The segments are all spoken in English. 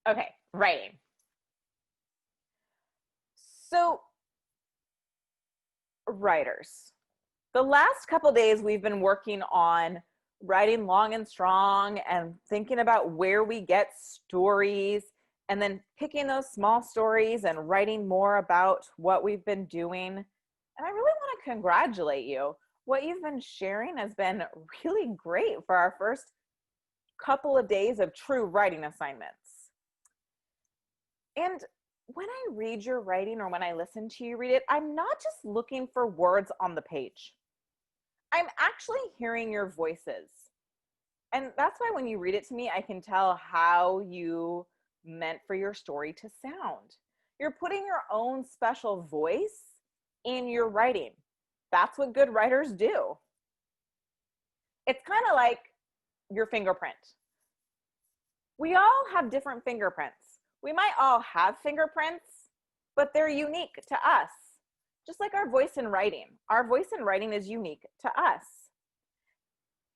Okay, writing. So, writers. The last couple days we've been working on writing long and strong and thinking about where we get stories and then picking those small stories and writing more about what we've been doing. And I really want to congratulate you. What you've been sharing has been really great for our first couple of days of true writing assignments. And when I read your writing or when I listen to you read it, I'm not just looking for words on the page. I'm actually hearing your voices. And that's why when you read it to me, I can tell how you meant for your story to sound. You're putting your own special voice in your writing. That's what good writers do. It's kind of like your fingerprint. We all have different fingerprints. We might all have fingerprints, but they're unique to us. Just like our voice in writing. Our voice in writing is unique to us.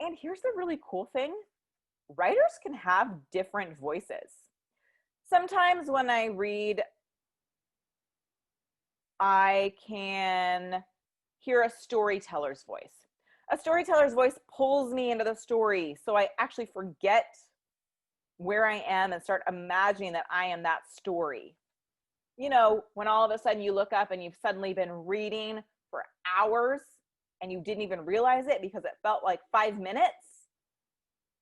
And here's the really cool thing. Writers can have different voices. Sometimes when I read, I can hear a storyteller's voice. A storyteller's voice pulls me into the story, so I actually forget where I am and start imagining that I am that story. You know, when all of a sudden you look up and you've suddenly been reading for hours and you didn't even realize it because it felt like 5 minutes,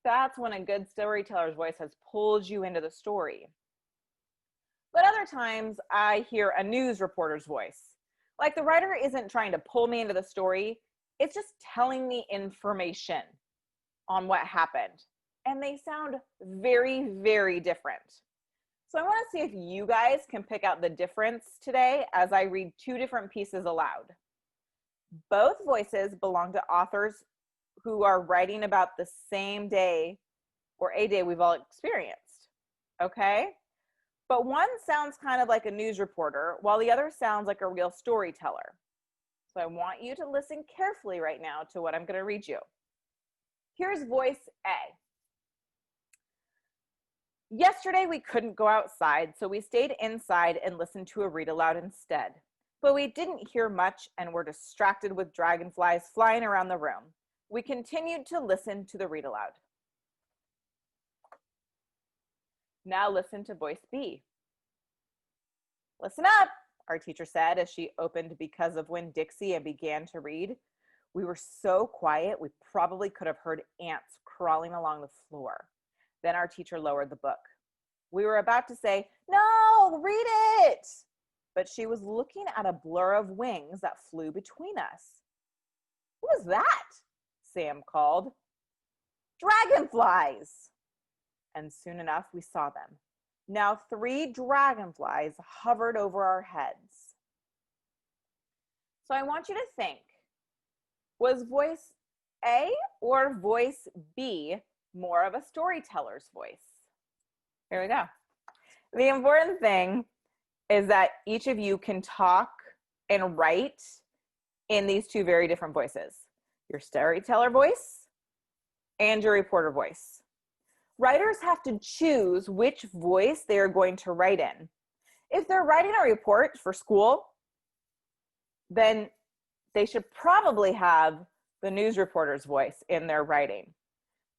that's when a good storyteller's voice has pulled you into the story. But other times I hear a news reporter's voice. Like the writer isn't trying to pull me into the story, it's just telling me information on what happened. And they sound very, very different. So I want to see if you guys can pick out the difference today as I read two different pieces aloud. Both voices belong to authors who are writing about the same day or a day we've all experienced, okay? But one sounds kind of like a news reporter while the other sounds like a real storyteller. So I want you to listen carefully right now to what I'm going to read you. Here's voice A. Yesterday we couldn't go outside, so we stayed inside and listened to a read aloud instead. But we didn't hear much and were distracted with dragonflies flying around the room. We continued to listen to the read aloud. Now listen to voice B. Listen up, our teacher said as she opened Because of Winn-Dixie and began to read. We were so quiet we probably could have heard ants crawling along the floor. Then our teacher lowered the book. We were about to say, "No, read it!" But she was looking at a blur of wings that flew between us. "What was that?" Sam called. "Dragonflies!" And soon enough, we saw them. Now 3 dragonflies hovered over our heads. So I want you to think, was voice A or voice B more of a storyteller's voice? Here we go. The important thing is that each of you can talk and write in these two very different voices, your storyteller voice and your reporter voice. Writers have to choose which voice they are going to write in. If they're writing a report for school, then they should probably have the news reporter's voice in their writing.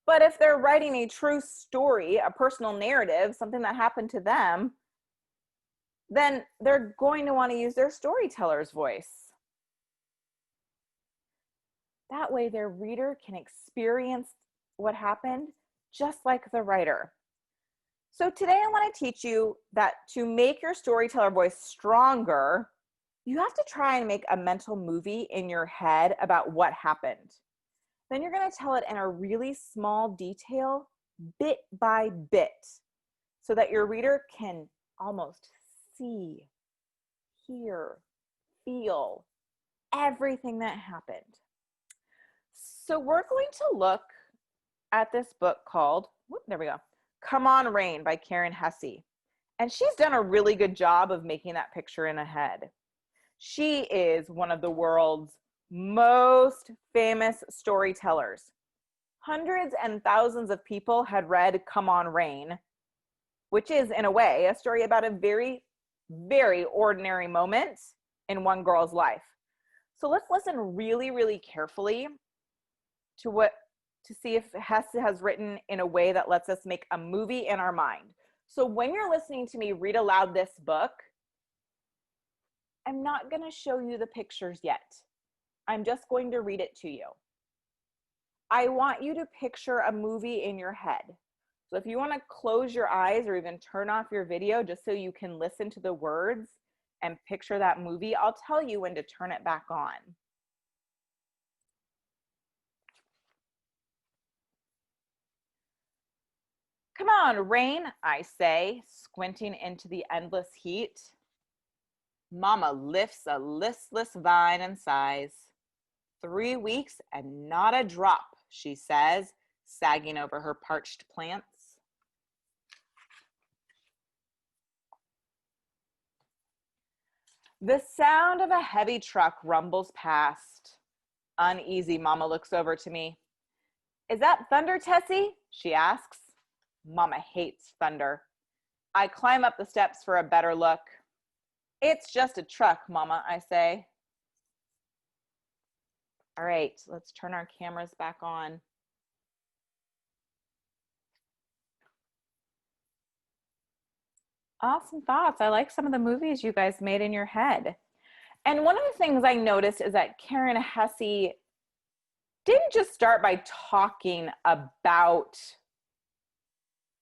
But if they're writing a true story, a personal narrative, something that happened to them, then they're going to want to use their storyteller's voice. That way their reader can experience what happened just like the writer. So today I want to teach you that to make your storyteller voice stronger, you have to try and make a mental movie in your head about what happened. Then you're going to tell it in a really small detail, bit by bit, so that your reader can almost see, hear, feel everything that happened. So we're going to look at this book called, there we go, Come On Rain by Karen Hesse. And she's done a really good job of making that picture in a head. She is one of the world's most famous storytellers. Hundreds and thousands of people had read Come On Rain which is, in a way, a story about a very, very ordinary moment in one girl's life. So let's listen really, really carefully to see if Hesse has written in a way that lets us make a movie in our mind. So when you're listening to me read aloud this book, I'm not going to show you the pictures yet. I'm just going to read it to you. I want you to picture a movie in your head. So if you want to close your eyes or even turn off your video just so you can listen to the words and picture that movie, I'll tell you when to turn it back on. Come on, Rain, I say, squinting into the endless heat. Mama lifts a listless vine and sighs. 3 weeks and not a drop, she says, sagging over her parched plants. The sound of a heavy truck rumbles past. Uneasy, Mama looks over to me. Is that thunder, Tessie? She asks. Mama hates thunder. I climb up the steps for a better look. It's just a truck, Mama, I say. All right, let's turn our cameras back on. Awesome thoughts. I like some of the movies you guys made in your head. And one of the things I noticed is that Karen Hesse didn't just start by talking about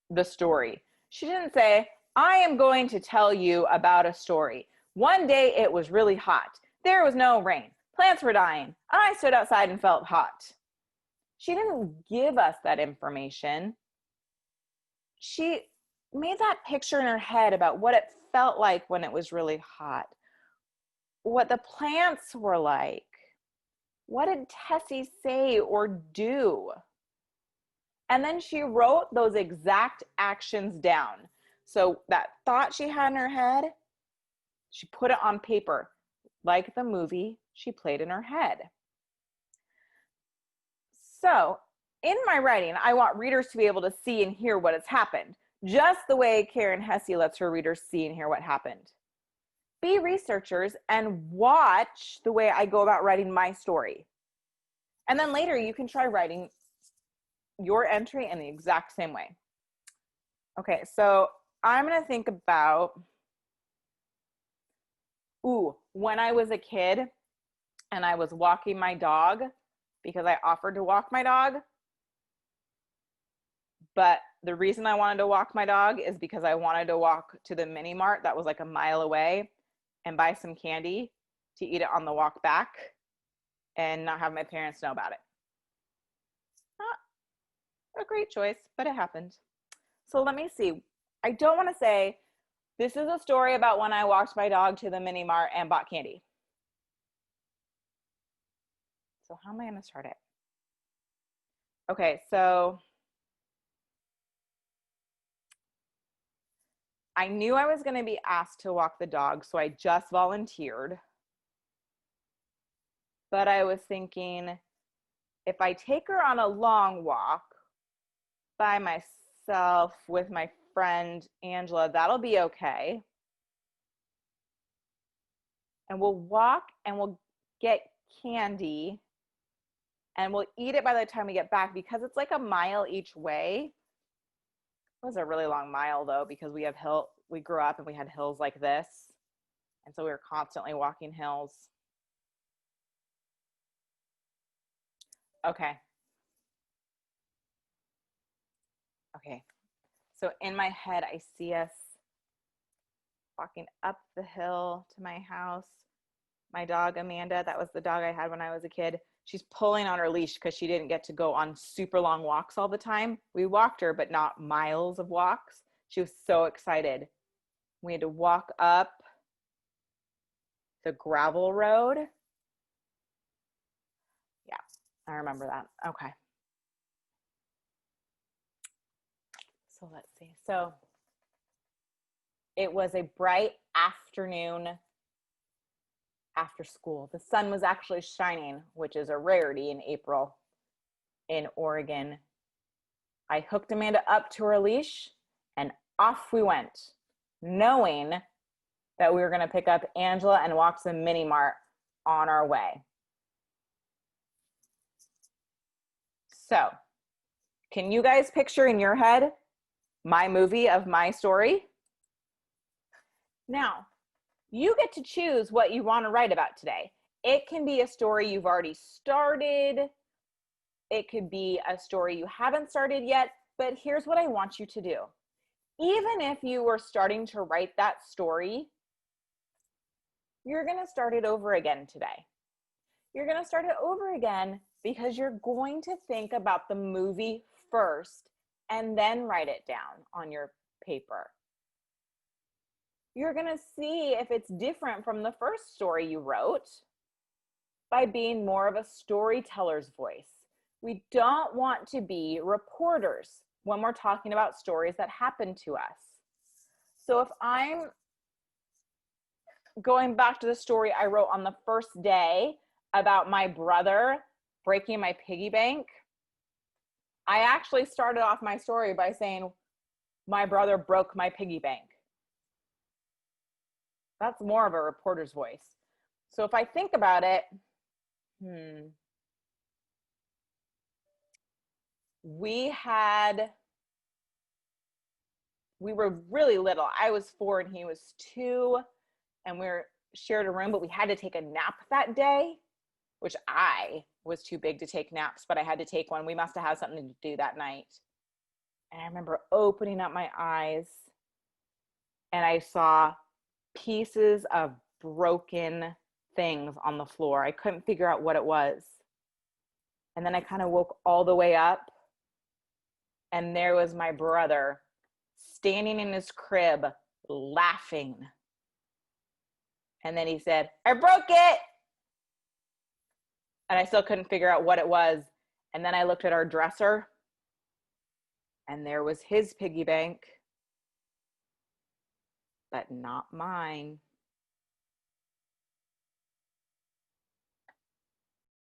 the story. She didn't say, I am going to tell you about a story. One day it was really hot. There was no rain. Plants were dying. I stood outside and felt hot. She didn't give us that information. She made that picture in her head about what it felt like when it was really hot, what the plants were like. What did Tessie say or do? And then she wrote those exact actions down. So that thought she had in her head, she put it on paper, like the movie she played in her head. So in my writing, I want readers to be able to see and hear what has happened, just the way Karen Hesse lets her readers see and hear what happened. Be researchers and watch the way I go about writing my story. And then later you can try writing your entry in the exact same way. Okay, so I'm gonna think about, when I was a kid and I was walking my dog because I offered to walk my dog. But the reason I wanted to walk my dog is because I wanted to walk to the mini mart that was like a mile away and buy some candy to eat it on the walk back and not have my parents know about it. Not a great choice, but it happened. So let me see. I don't want to say, this is a story about when I walked my dog to the mini mart and bought candy. So how am I going to start it? Okay, so I knew I was going to be asked to walk the dog, so I just volunteered. But I was thinking, if I take her on a long walk by myself with my friend Angela, that'll be okay. And we'll walk and we'll get candy and we'll eat it by the time we get back, because it's like a mile each way. It was a really long mile though, because we grew up and we had hills like this. And so we were constantly walking hills. Okay. Okay. So in my head, I see us walking up the hill to my house. My dog, Amanda, that was the dog I had when I was a kid. She's pulling on her leash because she didn't get to go on super long walks all the time. We walked her, but not miles of walks. She was so excited. We had to walk up the gravel road. Yeah, I remember that. Okay. So let's see. So it was a bright afternoon after school. The sun was actually shining, which is a rarity in April in Oregon. I hooked Amanda up to her leash and off we went, knowing that we were going to pick up Angela and walk to the mini mart on our way. So, can you guys picture in your head my movie of my story? Now, you get to choose what you want to write about today. It can be a story you've already started. It could be a story you haven't started yet, but here's what I want you to do. Even if you were starting to write that story, you're going to start it over again today. You're going to start it over again because you're going to think about the movie first and then write it down on your paper. You're going to see if it's different from the first story you wrote by being more of a storyteller's voice. We don't want to be reporters when we're talking about stories that happen to us. So if I'm going back to the story I wrote on the first day about my brother breaking my piggy bank, I actually started off my story by saying, my brother broke my piggy bank. That's more of a reporter's voice. So if I think about it, we were really little. I was 4 and he was 2, and we shared a room, but we had to take a nap that day, which I was too big to take naps, but I had to take one. We must have had something to do that night. And I remember opening up my eyes and I saw pieces of broken things on the floor. I couldn't figure out what it was. And then I kind of woke all the way up, and there was my brother standing in his crib laughing. And then he said, I broke it. And I still couldn't figure out what it was. And then I looked at our dresser, and there was his piggy bank, but not mine.